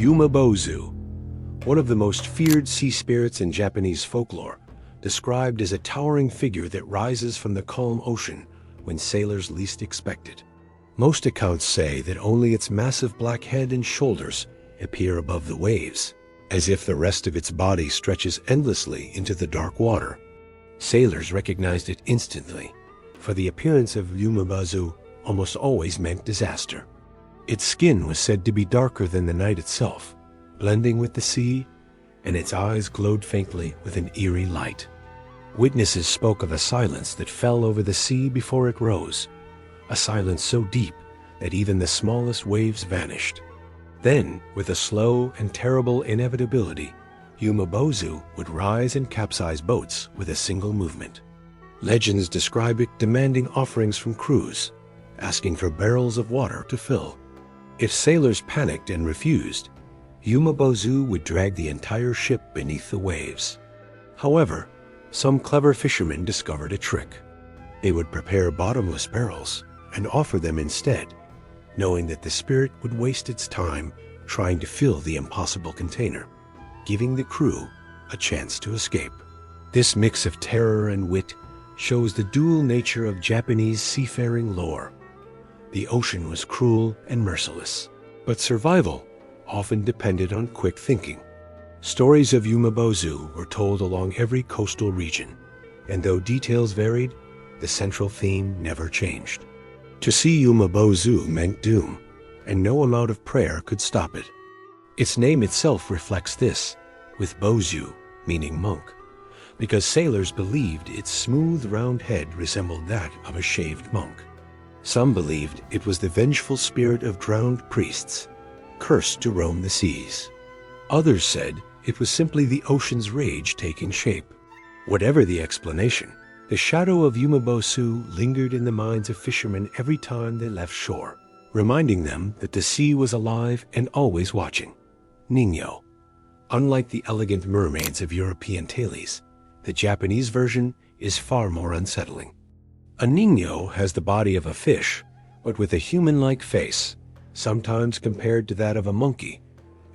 Umibozu, one of the most feared sea spirits in Japanese folklore, described as a towering figure that rises from the calm ocean when sailors least expect it. Most accounts say that only its massive black head and shoulders appear above the waves, as if the rest of its body stretches endlessly into the dark water. Sailors recognized it instantly, for the appearance of Umibozu almost always meant disaster. Its skin was said to be darker than the night itself, blending with the sea, and its eyes glowed faintly with an eerie light. Witnesses spoke of a silence that fell over the sea before it rose, a silence so deep that even the smallest waves vanished. Then, with a slow and terrible inevitability, Umibozu would rise and capsize boats with a single movement. Legends describe it demanding offerings from crews, asking for barrels of water to fill. If sailors panicked and refused, Umibozu would drag the entire ship beneath the waves. However, some clever fishermen discovered a trick. They would prepare bottomless barrels and offer them instead, knowing that the spirit would waste its time trying to fill the impossible container, giving the crew a chance to escape. This mix of terror and wit shows the dual nature of Japanese seafaring lore. The ocean was cruel and merciless, but survival often depended on quick thinking. Stories of Umibozu were told along every coastal region, and though details varied, the central theme never changed. To see Umibozu meant doom, and no amount of prayer could stop it. Its name itself reflects this, with bozu meaning monk, because sailors believed its smooth round head resembled that of a shaved monk. Some believed it was the vengeful spirit of drowned priests, cursed to roam the seas. Others said it was simply the ocean's rage taking shape. Whatever the explanation, the shadow of Umibozu lingered in the minds of fishermen every time they left shore, reminding them that the sea was alive and always watching. Ningyo. Unlike the elegant mermaids of European tales, the Japanese version is far more unsettling. A Ningyo has the body of a fish, but with a human-like face, sometimes compared to that of a monkey,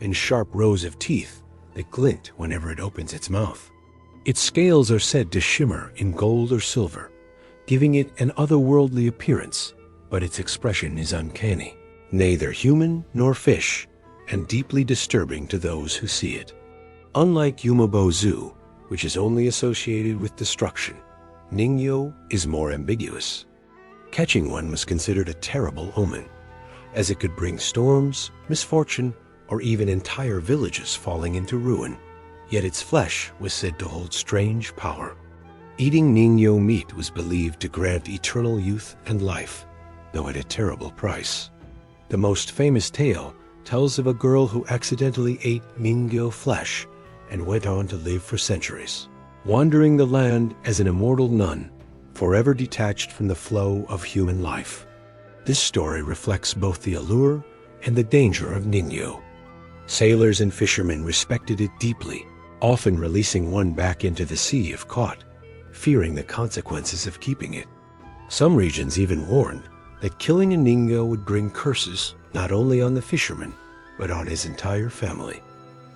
and sharp rows of teeth that glint whenever it opens its mouth. Its scales are said to shimmer in gold or silver, giving it an otherworldly appearance, but its expression is uncanny, neither human nor fish, and deeply disturbing to those who see it. Unlike Umibozu, which is only associated with destruction, Ningyo is more ambiguous. Catching one was considered a terrible omen, as it could bring storms, misfortune, or even entire villages falling into ruin. Yet its flesh was said to hold strange power. Eating Ningyo meat was believed to grant eternal youth and life, though at a terrible price. The most famous tale tells of a girl who accidentally ate Ningyo flesh and went on to live for centuries, wandering the land as an immortal nun, forever detached from the flow of human life. This story reflects both the allure and the danger of Ningyo. Sailors and fishermen respected it deeply, often releasing one back into the sea if caught, fearing the consequences of keeping it. Some regions even warned that killing a Ningyo would bring curses not only on the fisherman, but on his entire family.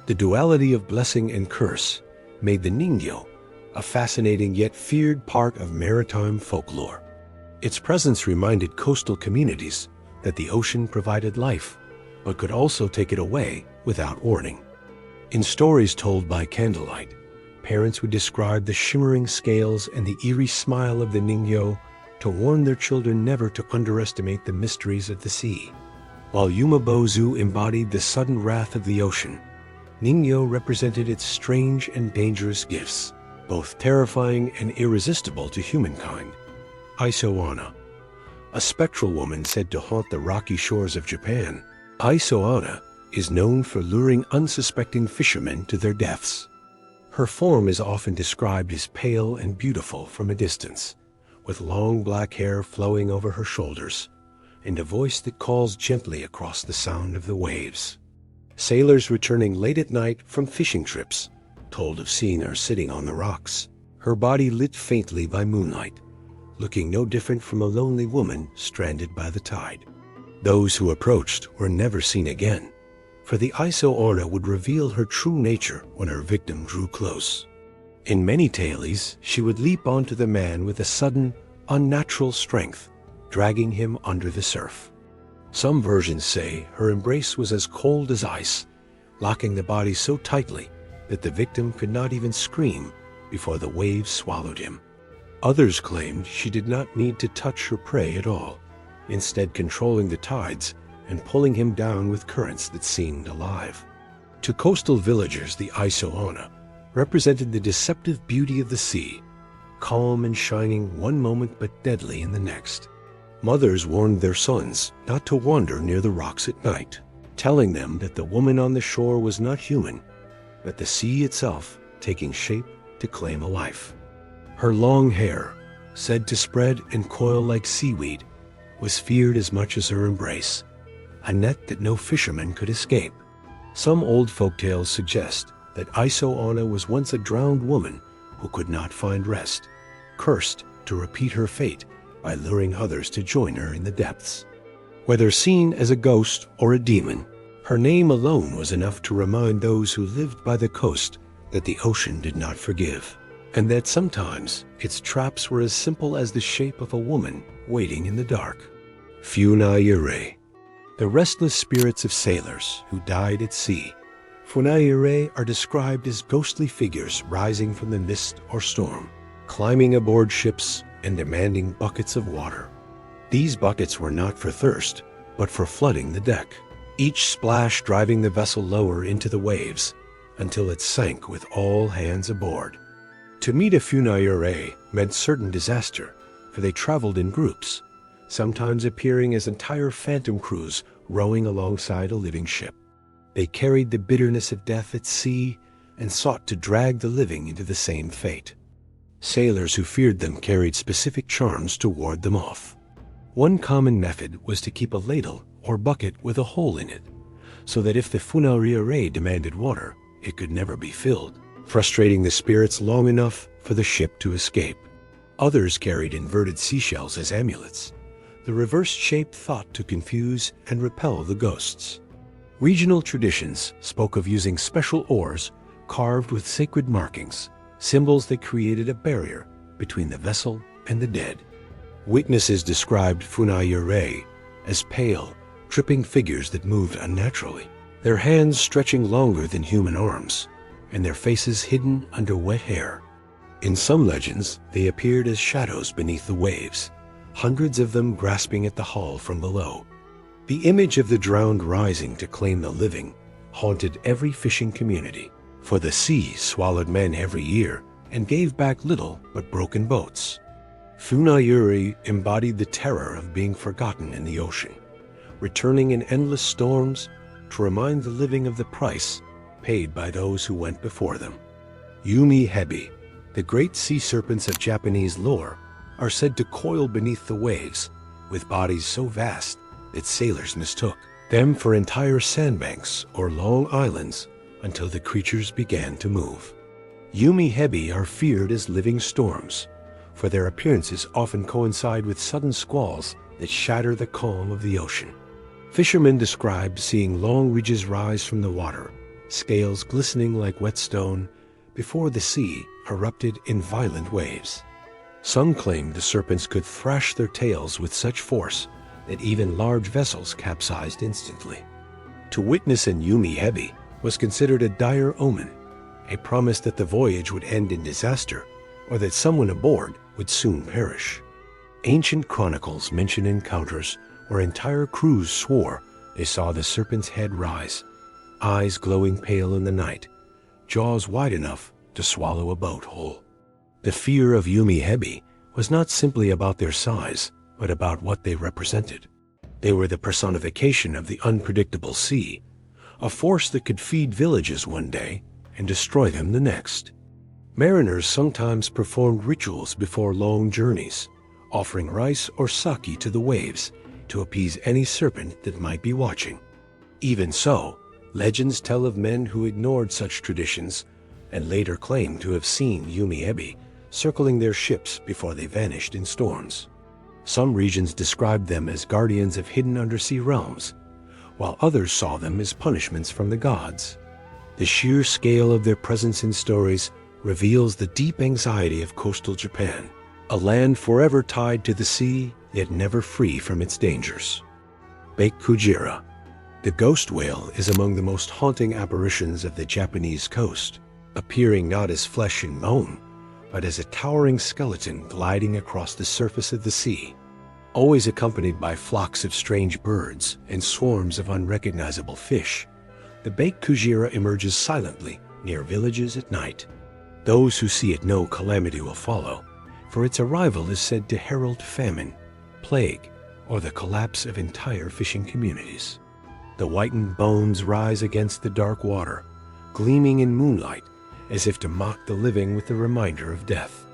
The duality of blessing and curse made the Ningyo a fascinating yet feared part of maritime folklore. Its presence reminded coastal communities that the ocean provided life, but could also take it away without warning. In stories told by candlelight, parents would describe the shimmering scales and the eerie smile of the Ningyo to warn their children never to underestimate the mysteries of the sea. While Umibozu embodied the sudden wrath of the ocean, Ningyo represented its strange and dangerous gifts, both terrifying and irresistible to humankind. Iso-onna, a spectral woman said to haunt the rocky shores of Japan. Iso-onna is known for luring unsuspecting fishermen to their deaths. Her form is often described as pale and beautiful from a distance, with long black hair flowing over her shoulders, and a voice that calls gently across the sound of the waves. Sailors returning late at night from fishing trips told of seeing her sitting on the rocks, her body lit faintly by moonlight, looking no different from a lonely woman stranded by the tide. Those who approached were never seen again, for the Iso-onna would reveal her true nature when her victim drew close. In many tales, she would leap onto the man with a sudden, unnatural strength, dragging him under the surf. Some versions say her embrace was as cold as ice, locking the body so tightly that the victim could not even scream before the waves swallowed him. Others claimed she did not need to touch her prey at all, instead controlling the tides and pulling him down with currents that seemed alive. To coastal villagers, the Iso-onna represented the deceptive beauty of the sea, calm and shining one moment but deadly in the next. Mothers warned their sons not to wander near the rocks at night, telling them that the woman on the shore was not human, but the sea itself taking shape to claim a life. Her long hair, said to spread and coil like seaweed, was feared as much as her embrace, a net that no fisherman could escape. Some old folktales suggest that Iso-onna was once a drowned woman who could not find rest, cursed to repeat her fate by luring others to join her in the depths. Whether seen as a ghost or a demon, her name alone was enough to remind those who lived by the coast that the ocean did not forgive, and that sometimes its traps were as simple as the shape of a woman waiting in the dark. Funayurei, the restless spirits of sailors who died at sea. Funayurei are described as ghostly figures rising from the mist or storm, climbing aboard ships and demanding buckets of water. These buckets were not for thirst, but for flooding the deck, each splash driving the vessel lower into the waves until it sank with all hands aboard. To meet a Funayurei meant certain disaster, for they traveled in groups, sometimes appearing as entire phantom crews rowing alongside a living ship. They carried the bitterness of death at sea and sought to drag the living into the same fate. Sailors who feared them carried specific charms to ward them off. One common method was to keep a ladle or bucket with a hole in it, so that if the Funayurei demanded water, it could never be filled, frustrating the spirits long enough for the ship to escape. Others carried inverted seashells as amulets, the reversed shape thought to confuse and repel the ghosts. Regional traditions spoke of using special oars carved with sacred markings, symbols that created a barrier between the vessel and the dead. Witnesses described Funayurei as pale, tripping figures that moved unnaturally, their hands stretching longer than human arms, and their faces hidden under wet hair. In some legends, they appeared as shadows beneath the waves, hundreds of them grasping at the hull from below. The image of the drowned rising to claim the living haunted every fishing community, for the sea swallowed men every year and gave back little but broken boats. Funayurei embodied the terror of being forgotten in the ocean, returning in endless storms to remind the living of the price paid by those who went before them. Umi Hebi, the great sea serpents of Japanese lore, are said to coil beneath the waves, with bodies so vast that sailors mistook them for entire sandbanks or long islands until the creatures began to move. Umi Hebi are feared as living storms, for their appearances often coincide with sudden squalls that shatter the calm of the ocean. Fishermen described seeing long ridges rise from the water, scales glistening like whetstone, before the sea erupted in violent waves. Some claimed the serpents could thrash their tails with such force that even large vessels capsized instantly. To witness an Umi Hebi was considered a dire omen, a promise that the voyage would end in disaster or that someone aboard would soon perish. Ancient chronicles mention encounters where entire crews swore they saw the serpent's head rise, eyes glowing pale in the night, jaws wide enough to swallow a boat whole. The fear of Umi Hebi was not simply about their size, but about what they represented. They were the personification of the unpredictable sea, a force that could feed villages one day and destroy them the next. Mariners sometimes performed rituals before long journeys, offering rice or sake to the waves to appease any serpent that might be watching. Even so, legends tell of men who ignored such traditions and later claimed to have seen Umi Hebi circling their ships before they vanished in storms. Some regions described them as guardians of hidden undersea realms, while others saw them as punishments from the gods. The sheer scale of their presence in stories reveals the deep anxiety of coastal Japan, a land forever tied to the sea, yet never free from its dangers. Bake-kujira. The ghost whale is among the most haunting apparitions of the Japanese coast, appearing not as flesh and bone, but as a towering skeleton gliding across the surface of the sea. Always accompanied by flocks of strange birds and swarms of unrecognizable fish, the Bake-kujira emerges silently near villages at night. Those who see it know calamity will follow, for its arrival is said to herald famine, plague, or the collapse of entire fishing communities. The whitened bones rise against the dark water, gleaming in moonlight as if to mock the living with the reminder of death.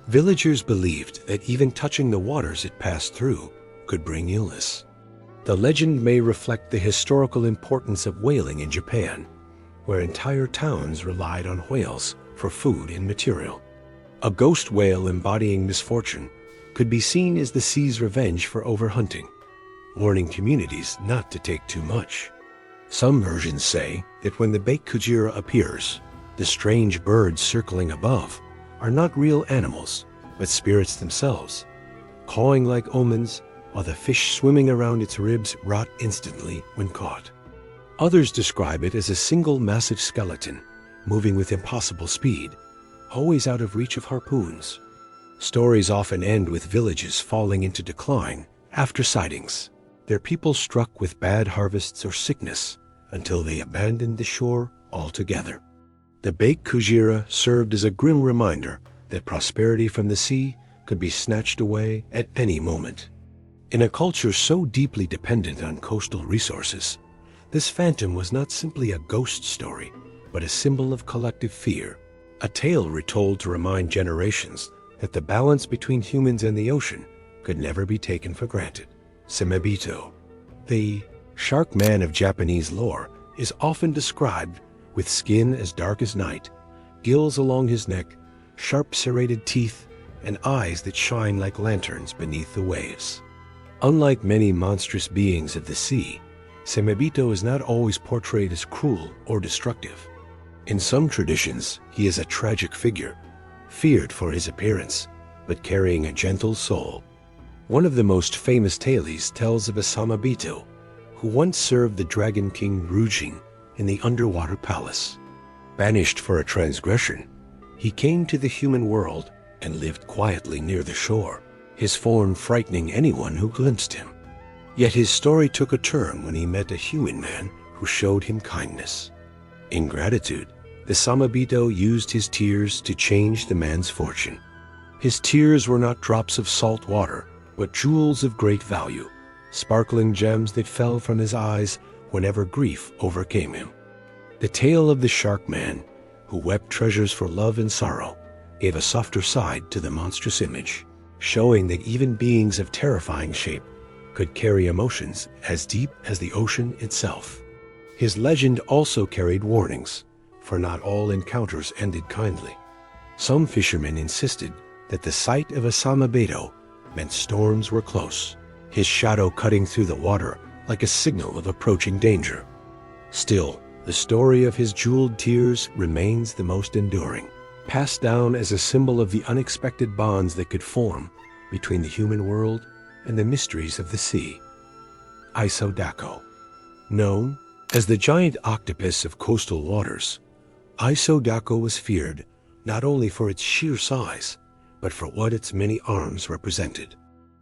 Villagers believed that even touching the waters it passed through could bring illness. The legend may reflect the historical importance of whaling in Japan, where entire towns relied on whales for food and material. A ghost whale embodying misfortune could be seen as the sea's revenge for overhunting, warning communities not to take too much. Some versions say that when the Bake-kujira appears, the strange birds circling above are not real animals, but spirits themselves, cawing like omens, while the fish swimming around its ribs rot instantly when caught. Others describe it as a single massive skeleton, moving with impossible speed, always out of reach of harpoons. Stories often end with villages falling into decline after sightings, their people struck with bad harvests or sickness until they abandoned the shore altogether. The Bake-kujira served as a grim reminder that prosperity from the sea could be snatched away at any moment. In a culture so deeply dependent on coastal resources, this phantom was not simply a ghost story, but a symbol of collective fear, a tale retold to remind generations that the balance between humans and the ocean could never be taken for granted. Samebito. The shark man of Japanese lore is often described with skin as dark as night, gills along his neck, sharp serrated teeth, and eyes that shine like lanterns beneath the waves. Unlike many monstrous beings of the sea, Samebito is not always portrayed as cruel or destructive. In some traditions, he is a tragic figure, feared for his appearance, but carrying a gentle soul. One of the most famous tales tells of a Samebito who once served the dragon king Ryujin in the underwater palace. Banished for a transgression, he came to the human world and lived quietly near the shore, his form frightening anyone who glimpsed him. Yet his story took a turn when he met a human man who showed him kindness. In gratitude, the Samebito used his tears to change the man's fortune. His tears were not drops of salt water, but jewels of great value, sparkling gems that fell from his eyes whenever grief overcame him. The tale of the shark man, who wept treasures for love and sorrow, gave a softer side to the monstrous image, showing that even beings of terrifying shape could carry emotions as deep as the ocean itself. His legend also carried warnings, for not all encounters ended kindly. Some fishermen insisted that the sight of a Samebito meant storms were close, his shadow cutting through the water like a signal of approaching danger. Still, the story of his jeweled tears remains the most enduring, passed down as a symbol of the unexpected bonds that could form between the human world and the mysteries of the sea. Iso-dakko. Known as the giant octopus of coastal waters, Iso-dakko was feared not only for its sheer size, but for what its many arms represented.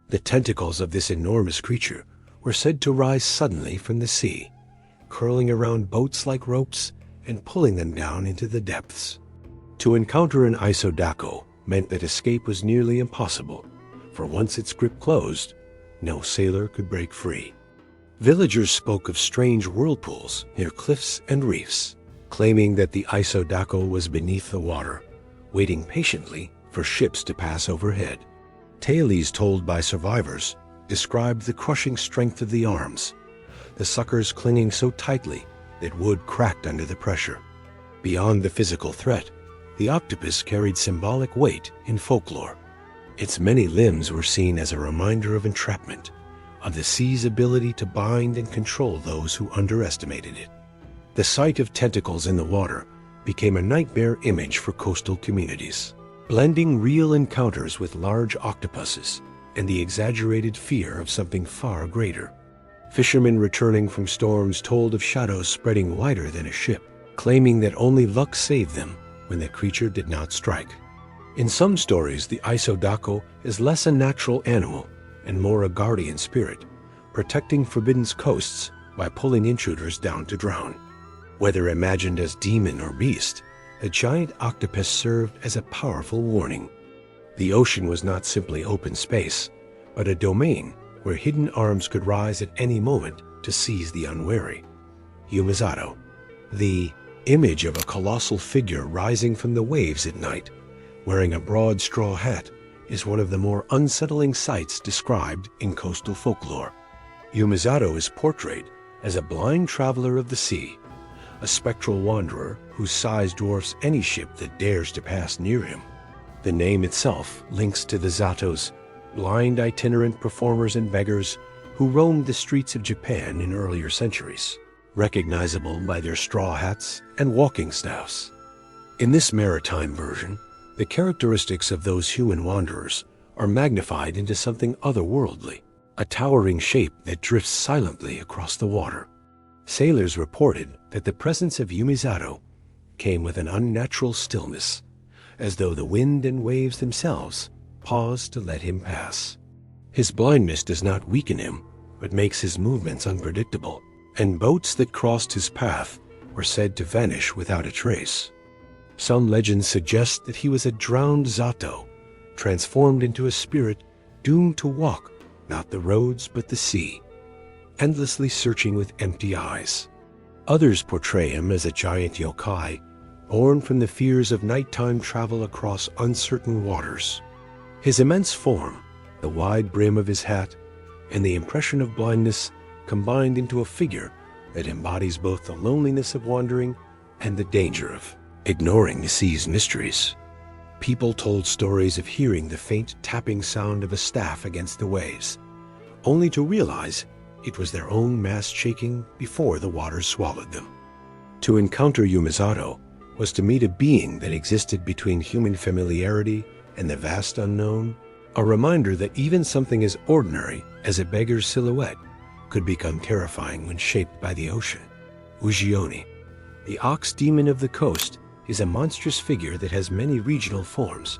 The tentacles of this enormous creature were said to rise suddenly from the sea, curling around boats like ropes and pulling them down into the depths. To encounter an Iso-dakko meant that escape was nearly impossible, for once its grip closed, no sailor could break free. Villagers spoke of strange whirlpools near cliffs and reefs, claiming that the Iso-dakko was beneath the water, waiting patiently for ships to pass overhead. Tales told by survivors described the crushing strength of the arms, the suckers clinging so tightly that wood cracked under the pressure. Beyond the physical threat, the octopus carried symbolic weight in folklore. Its many limbs were seen as a reminder of entrapment, of the sea's ability to bind and control those who underestimated it. The sight of tentacles in the water became a nightmare image for coastal communities, blending real encounters with large octopuses and the exaggerated fear of something far greater. Fishermen returning from storms told of shadows spreading wider than a ship, claiming that only luck saved them when the creature did not strike. In some stories, the Iso-dakko is less a natural animal and more a guardian spirit, protecting forbidden coasts by pulling intruders down to drown. Whether imagined as demon or beast, the giant octopus served as a powerful warning. The ocean was not simply open space, but a domain where hidden arms could rise at any moment to seize the unwary. Umizato, the image of a colossal figure rising from the waves at night, wearing a broad straw hat, is one of the more unsettling sights described in coastal folklore. Umizato is portrayed as a blind traveler of the sea, a spectral wanderer whose size dwarfs any ship that dares to pass near him. The name itself links to the Zatos, blind itinerant performers and beggars who roamed the streets of Japan in earlier centuries, recognizable by their straw hats and walking staffs. In this maritime version, the characteristics of those human wanderers are magnified into something otherworldly, a towering shape that drifts silently across the water. Sailors reported that the presence of Umizato came with an unnatural stillness, as though the wind and waves themselves paused to let him pass. His blindness does not weaken him, but makes his movements unpredictable, and boats that crossed his path were said to vanish without a trace. Some legends suggest that he was a drowned Zato, transformed into a spirit doomed to walk not the roads but the sea, endlessly searching with empty eyes. Others portray him as a giant yokai, born from the fears of nighttime travel across uncertain waters. His immense form, the wide brim of his hat, and the impression of blindness combined into a figure that embodies both the loneliness of wandering and the danger of ignoring the sea's mysteries. People told stories of hearing the faint tapping sound of a staff against the waves, only to realize it was their own mast shaking before the waters swallowed them. To encounter Umizato was to meet a being that existed between human familiarity and the vast unknown, a reminder that even something as ordinary as a beggar's silhouette could become terrifying when shaped by the ocean. Ushi-oni, the ox demon of the coast, is a monstrous figure that has many regional forms,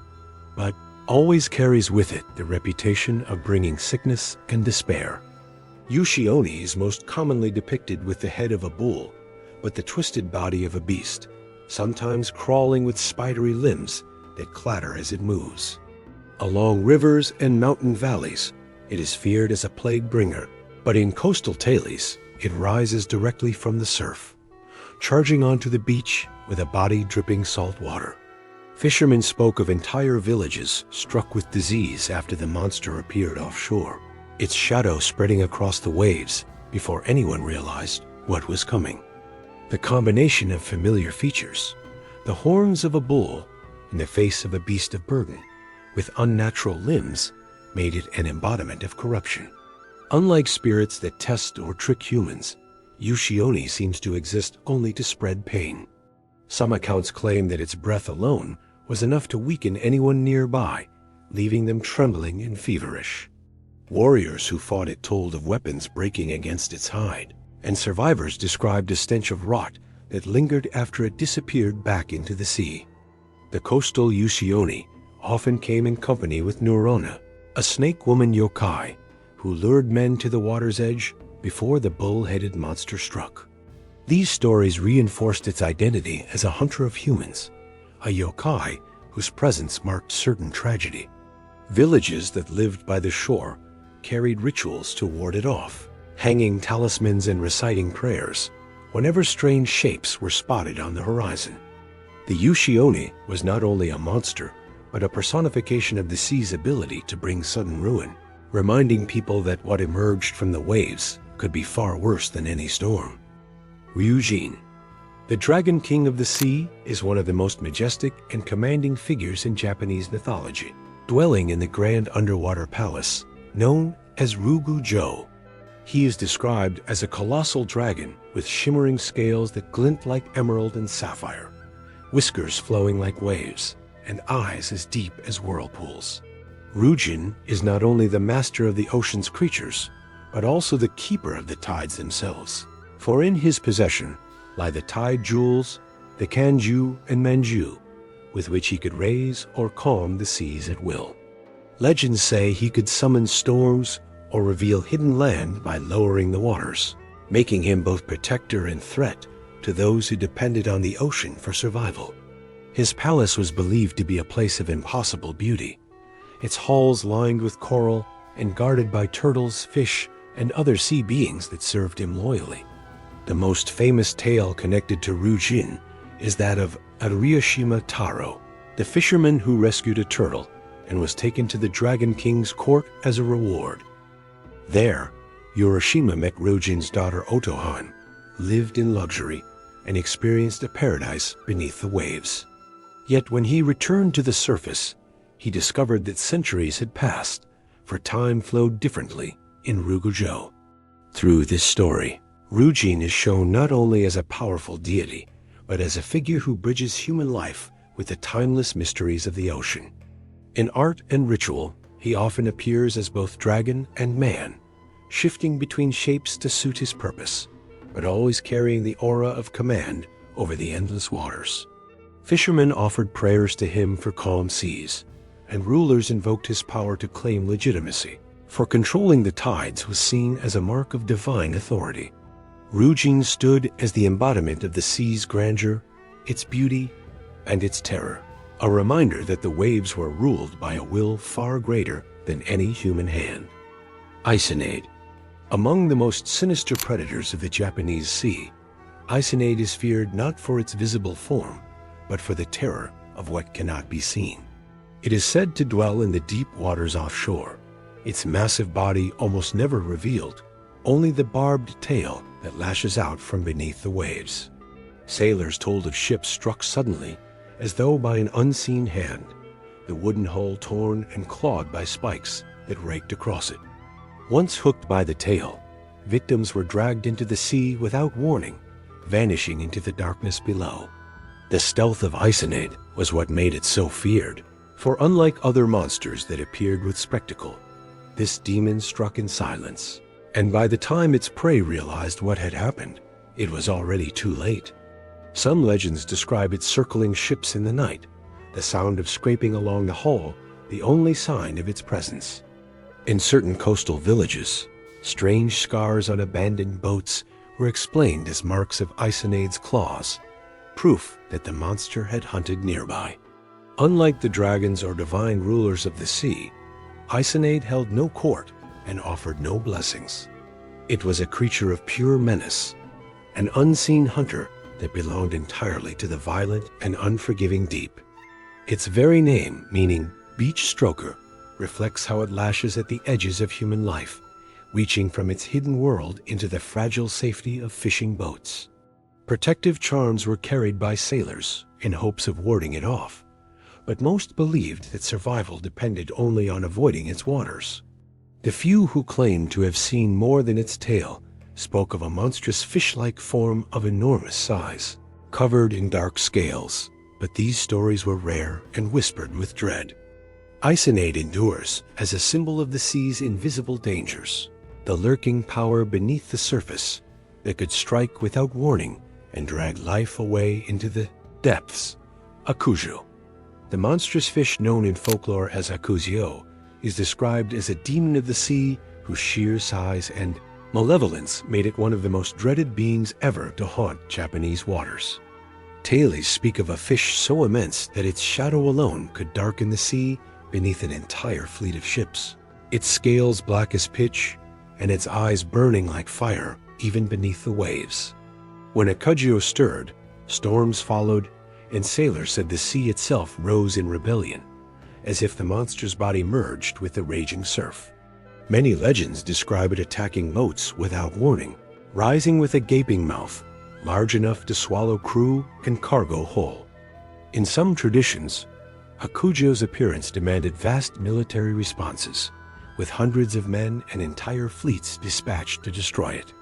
but always carries with it the reputation of bringing sickness and despair. Ushi-oni is most commonly depicted with the head of a bull, but the twisted body of a beast, sometimes crawling with spidery limbs that clatter as it moves. Along rivers and mountain valleys, it is feared as a plague bringer, but in coastal tales, it rises directly from the surf, charging onto the beach with a body dripping salt water. Fishermen spoke of entire villages struck with disease after the monster appeared offshore, its shadow spreading across the waves before anyone realized what was coming. The combination of familiar features, the horns of a bull and the face of a beast of burden, with unnatural limbs, made it an embodiment of corruption. Unlike spirits that test or trick humans, Ushi-oni seems to exist only to spread pain. Some accounts claim that its breath alone was enough to weaken anyone nearby, leaving them trembling and feverish. Warriors who fought it told of weapons breaking against its hide, and survivors described a stench of rot that lingered after it disappeared back into the sea. The coastal Ushi-oni often came in company with Iso-onna, a snake woman yokai who lured men to the water's edge before the bull-headed monster struck. These stories reinforced its identity as a hunter of humans, a yokai whose presence marked certain tragedy. Villages that lived by the shore carried rituals to ward it off, hanging talismans and reciting prayers whenever strange shapes were spotted on the horizon. The Ushi-oni was not only a monster, but a personification of the sea's ability to bring sudden ruin, reminding people that what emerged from the waves could be far worse than any storm. Ryujin, the dragon king of the sea, is one of the most majestic and commanding figures in Japanese mythology, dwelling in the grand underwater palace known as Ryugu-jo. He is described as a colossal dragon with shimmering scales that glint like emerald and sapphire, whiskers flowing like waves, and eyes as deep as whirlpools. Ryujin is not only the master of the ocean's creatures, but also the keeper of the tides themselves. For in his possession lie the tide jewels, the kanju and manju, with which he could raise or calm the seas at will. Legends say he could summon storms or reveal hidden land by lowering the waters, making him both protector and threat to those who depended on the ocean for survival. His palace was believed to be a place of impossible beauty, its halls lined with coral and guarded by turtles, fish, and other sea beings that served him loyally. The most famous tale connected to Ryujin is that of Arashima Taro, the fisherman who rescued a turtle and was taken to the Dragon King's court as a reward. There, Urashima met Ryujin's daughter Otohime, lived in luxury, and experienced a paradise beneath the waves. Yet when he returned to the surface, he discovered that centuries had passed, for time flowed differently in Ryugujo. Through this story, Ryujin is shown not only as a powerful deity, but as a figure who bridges human life with the timeless mysteries of the ocean. In art and ritual, he often appears as both dragon and man, shifting between shapes to suit his purpose, but always carrying the aura of command over the endless waters. Fishermen offered prayers to him for calm seas, and rulers invoked his power to claim legitimacy, for controlling the tides was seen as a mark of divine authority. Ryujin stood as the embodiment of the sea's grandeur, its beauty, and its terror, a reminder that the waves were ruled by a will far greater than any human hand. Isonade. Among the most sinister predators of the Japanese sea, Isonade is feared not for its visible form, but for the terror of what cannot be seen. It is said to dwell in the deep waters offshore, its massive body almost never revealed, only the barbed tail that lashes out from beneath the waves. Sailors told of ships struck suddenly, as though by an unseen hand, the wooden hull torn and clawed by spikes that raked across it. Once hooked by the tail, victims were dragged into the sea without warning, vanishing into the darkness below. The stealth of Isonade was what made it so feared, for unlike other monsters that appeared with spectacle, this demon struck in silence, and by the time its prey realized what had happened, it was already too late. Some legends describe it circling ships in the night, the sound of scraping along the hull the only sign of its presence. In certain coastal villages, strange scars on abandoned boats were explained as marks of Isonade's claws, proof that the monster had hunted nearby. Unlike the dragons or divine rulers of the sea, Isonade held no court and offered no blessings. It was a creature of pure menace, an unseen hunter that belonged entirely to the violent and unforgiving deep. Its very name, meaning beach stroker, reflects how it lashes at the edges of human life, reaching from its hidden world into the fragile safety of fishing boats. Protective charms were carried by sailors in hopes of warding it off, but most believed that survival depended only on avoiding its waters. The few who claimed to have seen more than its tail spoke of a monstrous fish-like form of enormous size, covered in dark scales, but these stories were rare and whispered with dread. Isonade endures as a symbol of the sea's invisible dangers, the lurking power beneath the surface that could strike without warning and drag life away into the depths. Akugyo. The monstrous fish known in folklore as Akugyo is described as a demon of the sea whose sheer size and malevolence made it one of the most dreaded beings ever to haunt Japanese waters. Tales speak of a fish so immense that its shadow alone could darken the sea beneath an entire fleet of ships, its scales black as pitch, and its eyes burning like fire even beneath the waves. When Akugyo stirred, storms followed, and sailors said the sea itself rose in rebellion, as if the monster's body merged with the raging surf. Many legends describe it attacking boats without warning, rising with a gaping mouth, large enough to swallow crew and cargo whole. In some traditions, Akugyo's appearance demanded vast military responses, with hundreds of men and entire fleets dispatched to destroy it.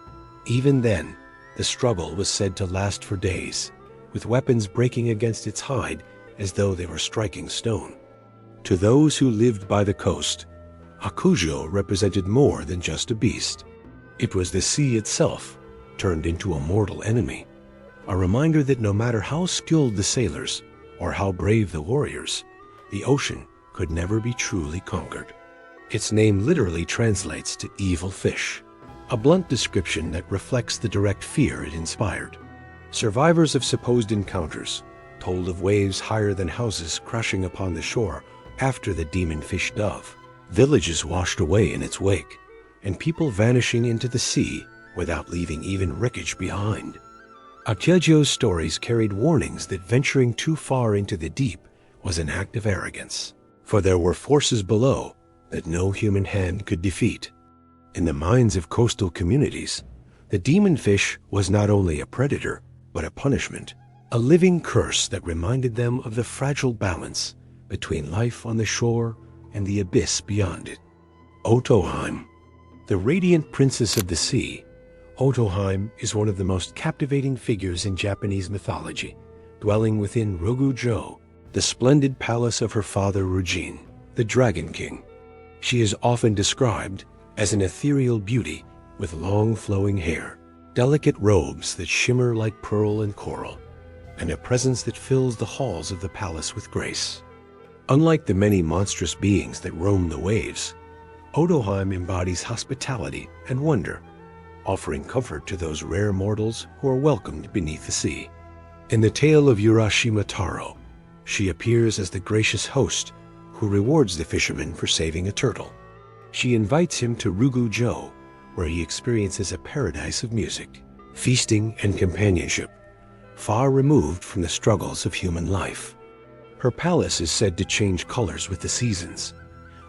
Even then, the struggle was said to last for days, with weapons breaking against its hide as though they were striking stone. To those who lived by the coast, Akugyo represented more than just a beast. It was the sea itself, turned into a mortal enemy, a reminder that no matter how skilled the sailors or how brave the warriors, the ocean could never be truly conquered. Its name literally translates to evil fish, a blunt description that reflects the direct fear it inspired. Survivors of supposed encounters told of waves higher than houses crashing upon the shore after the demon fish dove, villages washed away in its wake, and people vanishing into the sea without leaving even wreckage behind. Akugyo's stories carried warnings that venturing too far into the deep was an act of arrogance, for there were forces below that no human hand could defeat. In the minds of coastal communities, the demon fish was not only a predator, but a punishment, a living curse that reminded them of the fragile balance between life on the shore and the abyss beyond it. Otohime. The radiant princess of the sea, Otohime is one of the most captivating figures in Japanese mythology, dwelling within Ryujin, the splendid palace of her father Ryujin, the Dragon King. She is often described as an ethereal beauty with long flowing hair, delicate robes that shimmer like pearl and coral, and a presence that fills the halls of the palace with grace. Unlike the many monstrous beings that roam the waves, Otohime embodies hospitality and wonder, offering comfort to those rare mortals who are welcomed beneath the sea. In the tale of Urashima Taro, she appears as the gracious host who rewards the fisherman for saving a turtle. She invites him to Ryujin, where he experiences a paradise of music, feasting, and companionship, far removed from the struggles of human life. Her palace is said to change colors with the seasons,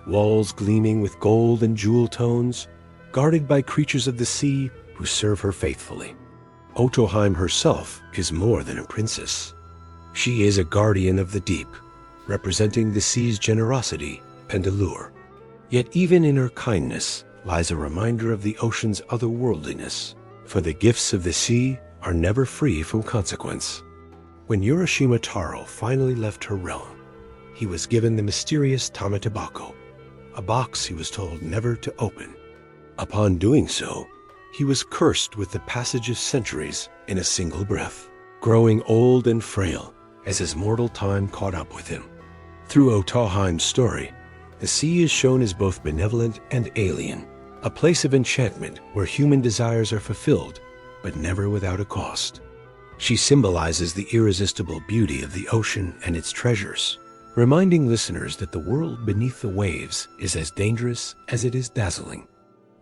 walls gleaming with gold and jewel tones, guarded by creatures of the sea who serve her faithfully. Otohime herself is more than a princess. She is a guardian of the deep, representing the sea's generosity and allure. Yet even in her kindness lies a reminder of the ocean's otherworldliness, for the gifts of the sea are never free from consequence. When Urashima Taro finally left her realm, he was given the mysterious tamatebako, a box he was told never to open. Upon doing so, he was cursed with the passage of centuries in a single breath, growing old and frail as his mortal time caught up with him. Through Otohime's story, the sea is shown as both benevolent and alien, a place of enchantment where human desires are fulfilled, but never without a cost. She symbolizes the irresistible beauty of the ocean and its treasures, reminding listeners that the world beneath the waves is as dangerous as it is dazzling.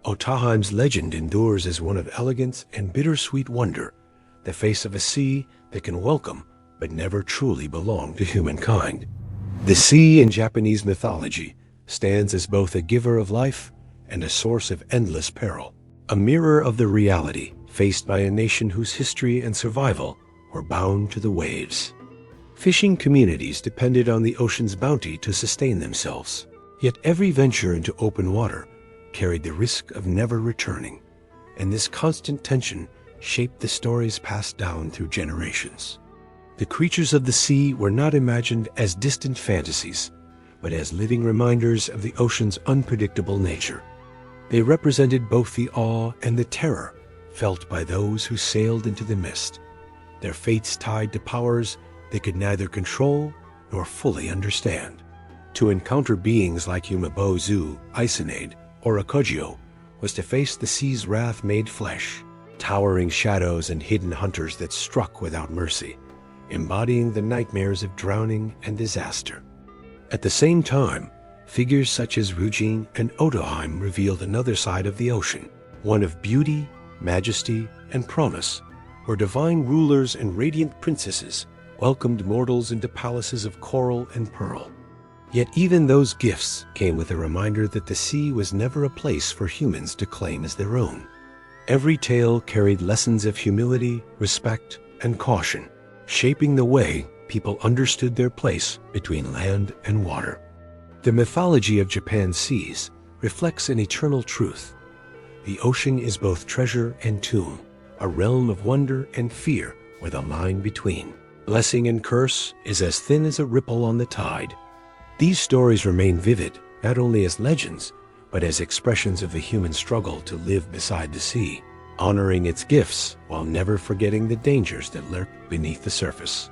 Otohime's legend endures as one of elegance and bittersweet wonder, the face of a sea that can welcome but never truly belong to humankind. The sea in Japanese mythology stands as both a giver of life and a source of endless peril, a mirror of the reality faced by a nation whose history and survival were bound to the waves. Fishing communities depended on the ocean's bounty to sustain themselves, yet every venture into open water carried the risk of never returning, and this constant tension shaped the stories passed down through generations. The creatures of the sea were not imagined as distant fantasies, but as living reminders of the ocean's unpredictable nature. They represented both the awe and the terror felt by those who sailed into the mist, their fates tied to powers they could neither control nor fully understand. To encounter beings like Umibozu, Isonade, or Akugyo was to face the sea's wrath made flesh, towering shadows and hidden hunters that struck without mercy, embodying the nightmares of drowning and disaster. At the same time, figures such as Ryujin and Otohime revealed another side of the ocean, one of beauty, majesty, and promise, where divine rulers and radiant princesses welcomed mortals into palaces of coral and pearl. Yet even those gifts came with a reminder that the sea was never a place for humans to claim as their own. Every tale carried lessons of humility, respect, and caution, shaping the way people understood their place between land and water. The mythology of Japan's seas reflects an eternal truth. The ocean is both treasure and tomb, a realm of wonder and fear with a line between. Blessing and curse is as thin as a ripple on the tide. These stories remain vivid, not only as legends, but as expressions of the human struggle to live beside the sea, honoring its gifts while never forgetting the dangers that lurk beneath the surface.